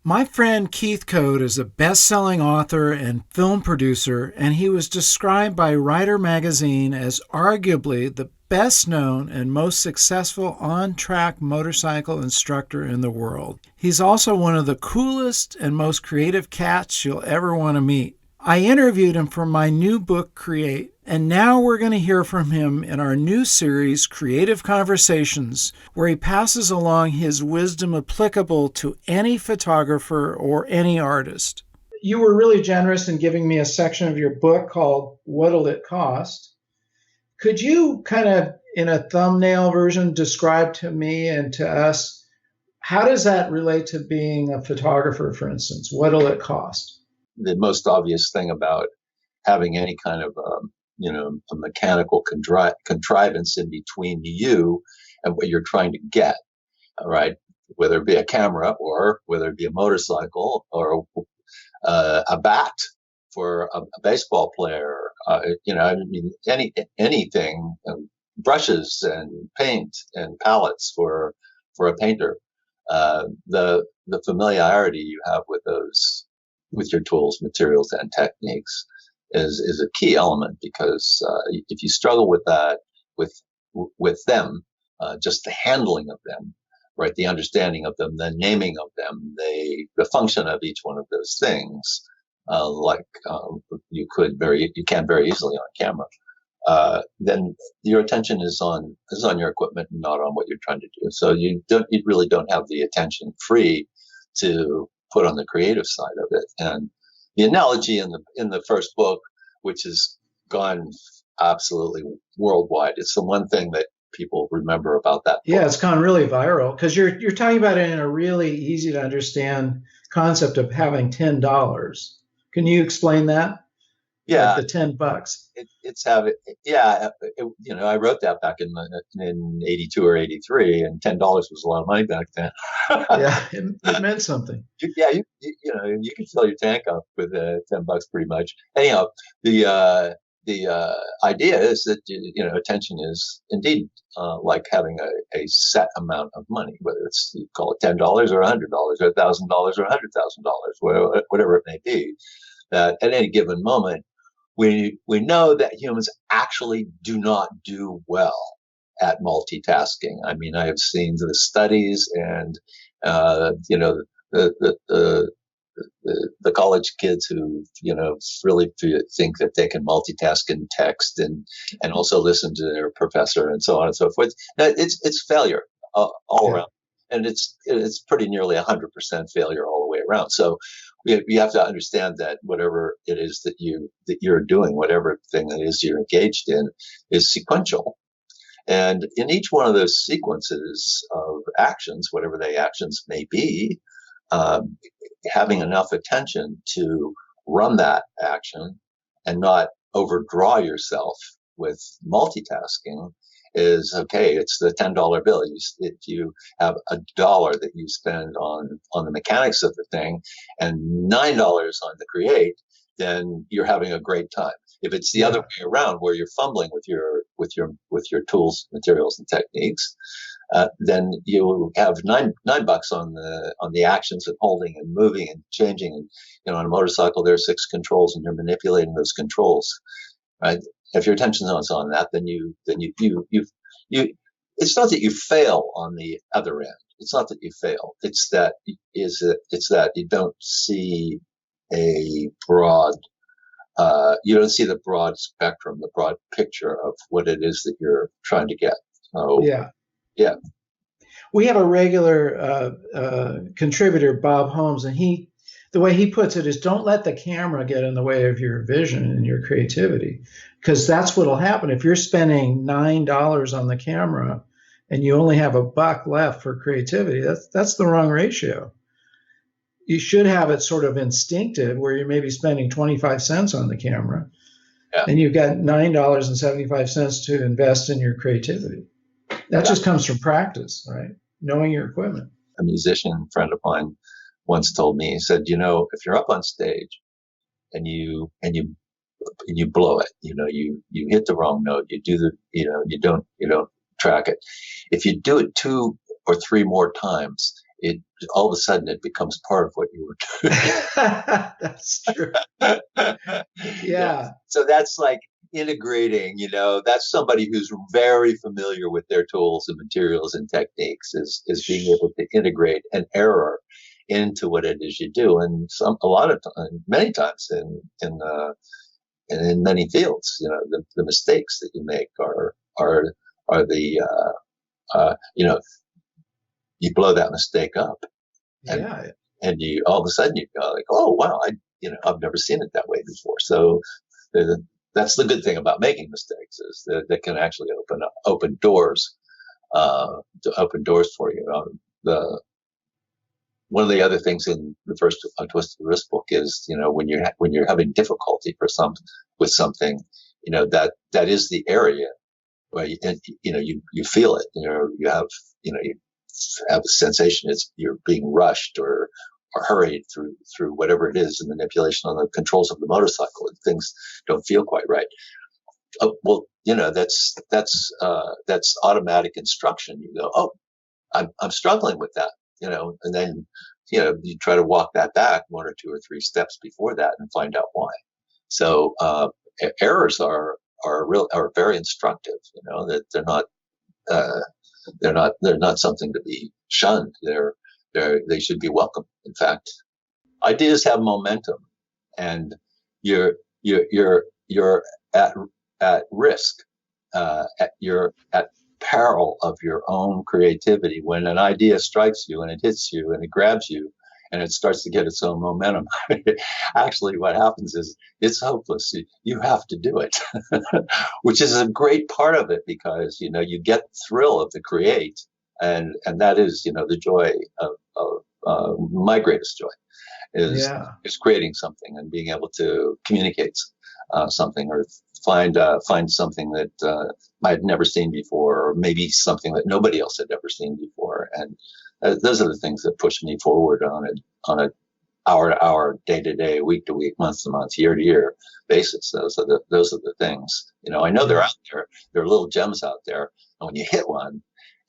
My friend Keith Code is a best-selling author and film producer, and he was described by Writer magazine as arguably the best-known and most successful on-track motorcycle instructor in the world. He's also one of the coolest and most creative cats you'll ever want to meet. I interviewed him for my new book, Create, and now we're going to hear from him in our new series, Creative Conversations, where he passes along his wisdom applicable to any photographer or any artist. You were really generous in giving me a section of your book called What'll It Cost? Could you kind of, in a thumbnail version, describe to me and to us, how does that relate to being a photographer, for instance? What'll it cost? The most obvious thing about having any kind of, a mechanical contrivance in between you and what you're trying to get, all right? Whether it be a camera or whether it be a motorcycle or a bat for a baseball player, anything, brushes and paint and palettes for a painter. The familiarity you have with your tools, materials, and techniques is a key element, because if you struggle with that, with them, just the handling of them, right, the understanding of them, the naming of them, the function of each one of those things, you can very easily on camera, then your attention is on your equipment and not on what you're trying to do. So you really don't have the attention free to put on the creative side of it. And the analogy in the first book, which has gone absolutely worldwide, it's the one thing that people remember about that book. Yeah, it's gone really viral because you're talking about it in a really easy to understand concept of having $10. Can you explain that? Yeah, like the $10. I wrote that back in 82 or 83, and $10 was a lot of money back then. Yeah, it meant something. You can fill your tank up with $10 pretty much. Anyhow, the idea is that attention is indeed like having a set amount of money, whether it's, you call it $10 or $100 or $1,000 or $100,000, whatever it may be. That at any given moment, we know that humans actually do not do well at multitasking. I mean, I have seen the studies, and the college kids who really think that they can multitask and text and also listen to their professor and so on and so forth. It's failure all around, and it's pretty nearly 100% failure all the way around. So you have to understand that whatever it is that you're doing, whatever thing it is you're engaged in, is sequential. And in each one of those sequences of actions, whatever the actions may be, having enough attention to run that action and not overdraw yourself with multitasking is okay. It's the $10 bill. If you have $1 that you spend on the mechanics of the thing and $9 on the create, then you're having a great time. If it's the other way around, where you're fumbling with your tools, materials, and techniques, then you have $9 on the actions of holding and moving and changing. And on a motorcycle, there are 6 controls, and you're manipulating those controls. Right? If your attention is on that, then you it's not that you fail on the other end. It's not that you fail. It's that you don't see a broad. You don't see the broad spectrum, the broad picture of what it is that you're trying to get. So, yeah. We have a regular contributor, Bob Holmes, and the way he puts it is, don't let the camera get in the way of your vision and your creativity, because that's what'll happen if you're spending $9 on the camera and you only have $1 left for creativity. That's the wrong ratio. You should have it sort of instinctive, where you're maybe spending 25 cents on the camera, and you've got $9.75 to invest in your creativity. That just comes from practice, right? Knowing your equipment. A musician friend of mine once told me, he said, if you're up on stage and you blow it, you hit the wrong note, you don't track it. If you do it 2 or 3 more times, it all of a sudden it becomes part of what you were doing. That's true. Yeah. So that's like integrating, that's somebody who's very familiar with their tools and materials and techniques is being able to integrate an error into what it is you do. And many times in many fields, the mistakes that you make are the, you blow that mistake up. And you all of a sudden you go like, oh wow, I've never seen it that way before. So that's the good thing about making mistakes, is that they can actually open doors for you. One of the other things in the first Twist of the Wrist book is, when you're having difficulty with something, that is the area where you feel it. You have a sensation you're being rushed or hurried through whatever it is, the manipulation on the controls of the motorcycle, and things don't feel quite right. Well, that's automatic instruction. You go, oh, I'm struggling with that, and then you try to walk that back 1 or 2 or 3 steps before that and find out why. So errors are very instructive. That they're not something to be shunned. They should be welcomed. In fact, ideas have momentum, and you're at risk, you're at peril of your own creativity when an idea strikes you and it hits you and it grabs you and it starts to get its own momentum. Actually, what happens is it's hopeless. You have to do it, which is a great part of it, because you get the thrill of the create, and that is the joy of my greatest joy is creating something and being able to communicate something, or find something that I had never seen before, or maybe something that nobody else had ever seen before. And those are the things that push me forward on a hour to hour, day to day, week to week, month to month, year to year basis. Those are the things. I know they're out there. There are little gems out there, and when you hit one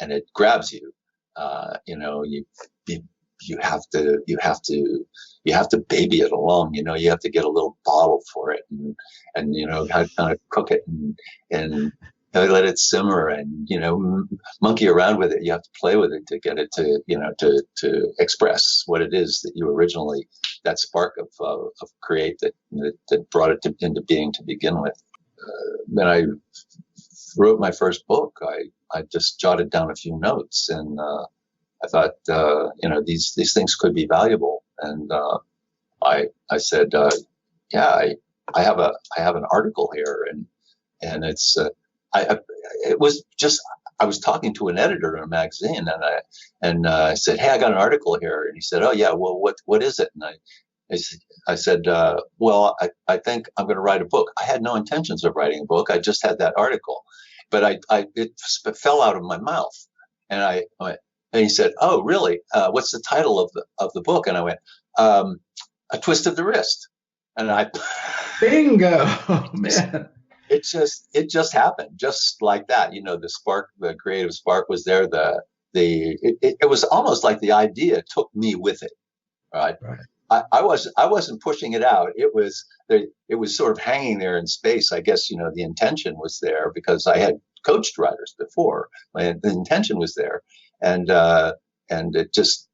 and it grabs you, you have to baby it along. You have to get a little bottle for it, and kind of cook it and let it simmer, and monkey around with it. You have to play with it to get it to express what it is that you originally, that spark of create that brought it into being to begin with. When I wrote my first book, I just jotted down a few notes, and I thought, these things could be valuable. And I said, I have an article here, and it's it was just, I was talking to an editor in a magazine, and I said, hey, I got an article here, and he said, oh yeah, well, what is it? And I said, well, I think I'm going to write a book. I had no intentions of writing a book. I just had that article, but it fell out of my mouth, and I went. And he said, "Oh, really? What's the title of the book?" And I went, "A Twist of the Wrist." And bingo, man! It just happened, just like that. The spark, the creative spark was there. It was almost like the idea took me with it. Right. I wasn't pushing it out. It was sort of hanging there in space. I guess the intention was there because I had coached writers before. The intention was there. And it just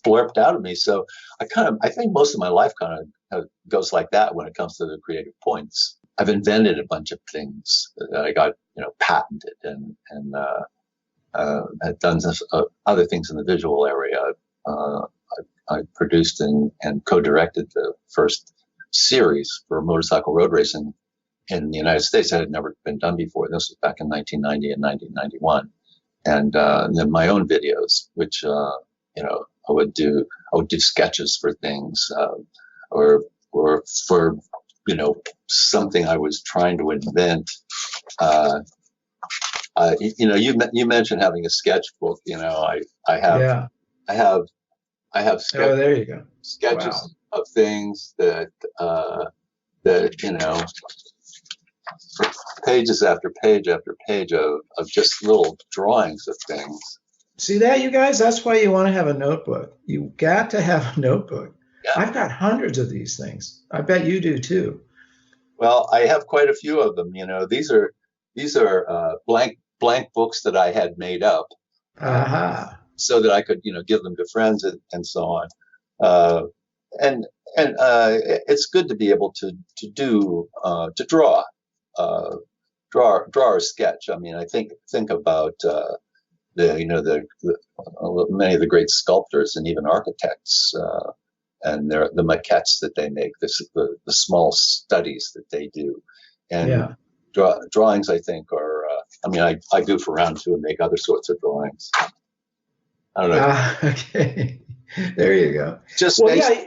blurped out of me. So I think most of my life kind of goes like that when it comes to the creative points. I've invented a bunch of things that I got, patented, and had done other things in the visual area. I produced and co-directed the first series for motorcycle road racing in the United States that had never been done before. This was back in 1990 and 1991. And then my own videos, which I would do sketches for things, or for something I was trying to invent. You mentioned having a sketchbook. I have oh, there you go. sketches of things that pages after page after page of just little drawings of things See that, you guys? That's why you want to have a notebook. You got to have a notebook. Yeah. I've got hundreds of these things. I bet you do too. Well, I have quite a few of them. These are blank books that I had made up, uh, Aha. so that I could give them to friends and so on. Uh, and it's good to be able to draw, uh, draw or sketch. I mean, I think about many of the great sculptors and even architects, and the maquettes that they make, the small studies that they do, and Yeah. drawings. I think are. I mean, I goof around too and make other sorts of drawings. I don't know. Okay. There you go. Just Well, based. yeah,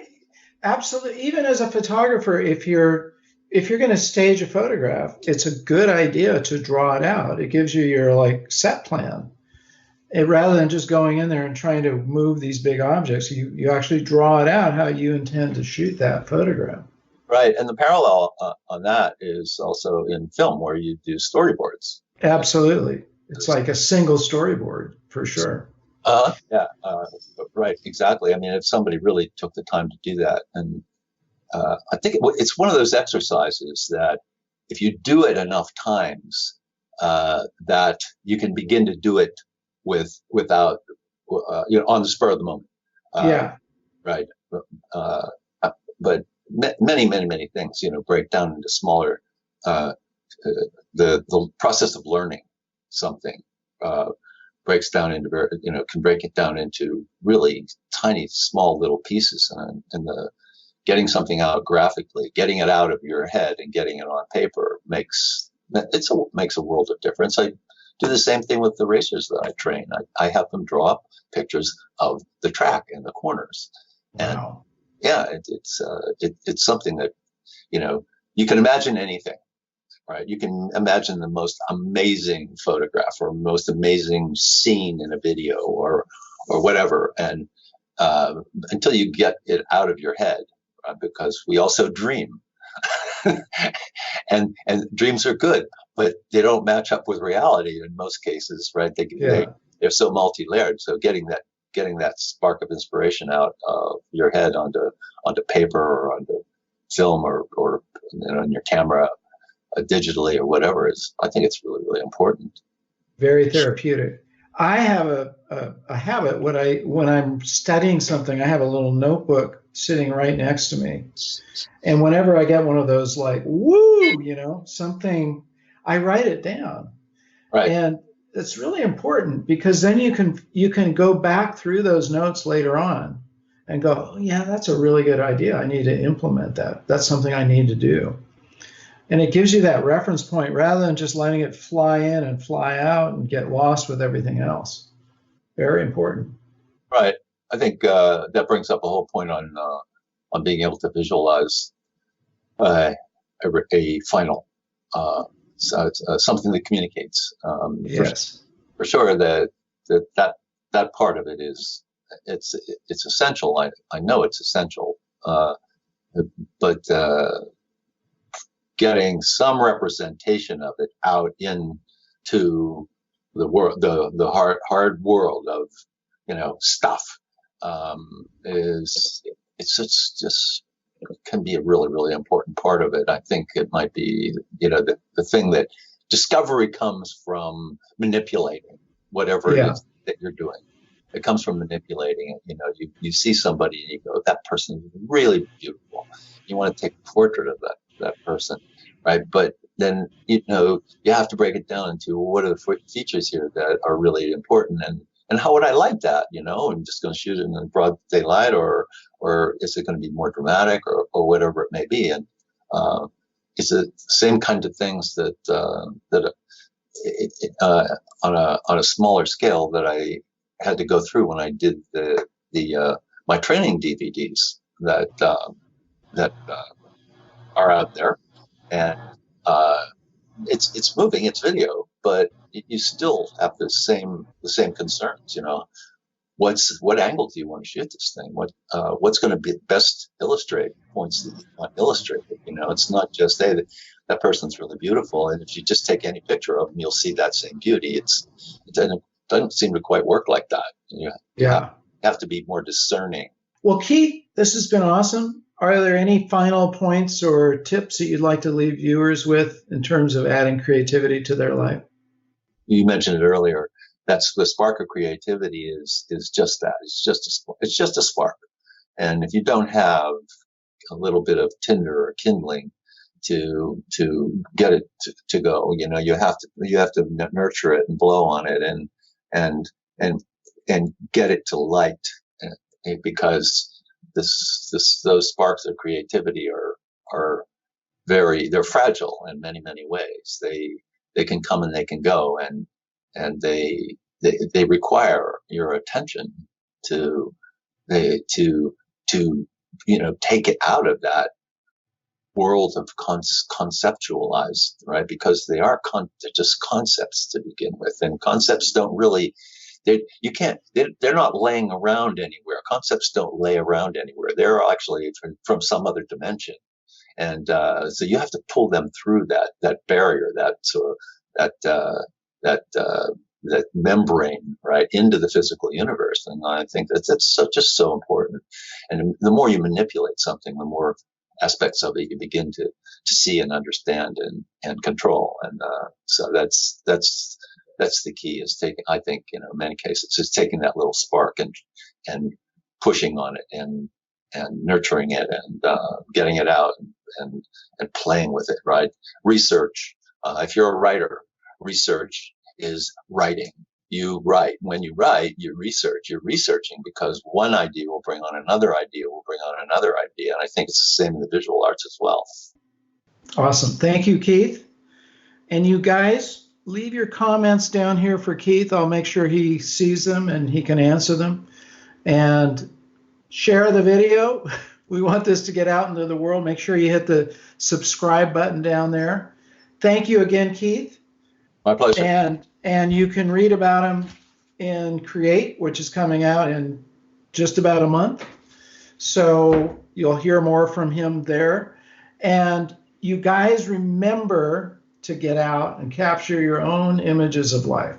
absolutely. Even as a photographer, if you're going to stage a photograph, it's a good idea to draw it out. It gives you your like set plan. Rather than just going in there and trying to move these big objects, you actually draw it out how you intend to shoot that photograph. Right, and the parallel on that is also in film where you do storyboards. Absolutely. It's like a single storyboard for sure. Yeah, right, exactly. I mean, if somebody really took the time to do that, and I think it's one of those exercises that if you do it enough times, that you can begin to do it without on the spur of the moment. Uh, Yeah. right, uh, but many things break down into smaller. Uh, the process of learning something. Breaks down into can break it down into really tiny, small little pieces, and the getting something out graphically, getting it out of your head and getting it on paper makes a world of difference. I do the same thing with the racers that I train. I have them draw up pictures of the track and the corners, and Wow. yeah, it's something that you can imagine anything. Right, you can imagine the most amazing photograph or most amazing scene in a video or whatever, and until you get it out of your head, because we also dream, and dreams are good, but they don't match up with reality in most cases, right? Yeah. They're so multi-layered. So getting that spark of inspiration out of your head onto paper or onto film or on your camera, digitally or whatever, is I think it's really, really important. Very therapeutic. I have a habit when I'm studying something, I have a little notebook sitting right next to me. And whenever I get one of those like, woo, something, I write it down. Right. And it's really important because then you can go back through those notes later on and go, oh, yeah, that's a really good idea. I need to implement that. That's something I need to do. And it gives you that reference point rather than just letting it fly in and fly out and get lost with everything else. Very important. Right. I think that brings up a whole point on being able to visualize uh, a final, something that communicates. Yes. For sure that part of it it's it's essential. I know it's essential, but getting some representation of it out into the world, the hard world of stuff, is it's just can be a really, really important part of it. I think it might be the thing that discovery comes from manipulating whatever it Yeah. is that you're doing. It comes from manipulating it. You see somebody and you go, that person is really beautiful. You want to take a portrait of that person, right? But then you have to break it down into what are the features here that are really important, and how would I like that? I'm just going to shoot it in broad daylight, or is it going to be more dramatic, or whatever it may be? And it's the same kind of things that on a smaller scale that I had to go through when I did my training DVDs that are out there, and it's moving, it's video, but you still have the same concerns. What angle do you want to shoot this thing? What's going to be best illustrate points that you want illustrated? It's not just, hey, that person's really beautiful, and if you just take any picture of them, you'll see that same beauty. doesn't seem to quite work like that. You Yeah. have to be more discerning. Well, Keith, this has been awesome. Are there any final points or tips that you'd like to leave viewers with in terms of adding creativity to their life? You mentioned it earlier. That's the spark of creativity is just that. It's just a spark. And if you don't have a little bit of tinder or kindling to get it to go, you have to nurture it and blow on it and get it to light, because those sparks of creativity are they're fragile in many, many ways. They can come and they can go, and they require your attention to take it out of that world of conceptualized, right? Because they're just concepts to begin with, and concepts don't really, they're not laying around anywhere. Concepts don't lay around anywhere. They're actually from some other dimension, and so you have to pull them through that barrier, that membrane, right, into the physical universe. And I think that's just so important. And the more you manipulate something, the more aspects of it you begin to see and understand and control. And so that's the key, is I think, in many cases, is taking that little spark and pushing on it and nurturing it and getting it out and playing with it, right? Research. If you're a writer, research is writing. You write. When you write, you research. You're researching, because one idea will bring on another idea, will bring on another idea. And I think it's the same in the visual arts as well. Awesome. Thank you, Keith. And you guys, leave your comments down here for Keith. I'll make sure he sees them and he can answer them. And share the video. We want this to get out into the world. Make sure you hit the subscribe button down there. Thank you again, Keith. My pleasure. And you can read about him in Create, which is coming out in just about a month. So you'll hear more from him there. And you guys, remember to get out and capture your own images of life.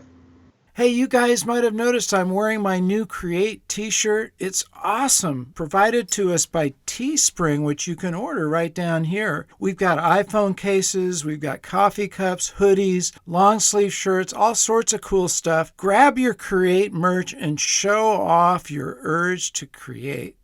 Hey, you guys might have noticed I'm wearing my new Create t-shirt. It's awesome. Provided to us by Teespring, which you can order right down here. We've got iPhone cases, we've got coffee cups, hoodies, long sleeve shirts, all sorts of cool stuff. Grab your Create merch and show off your urge to create.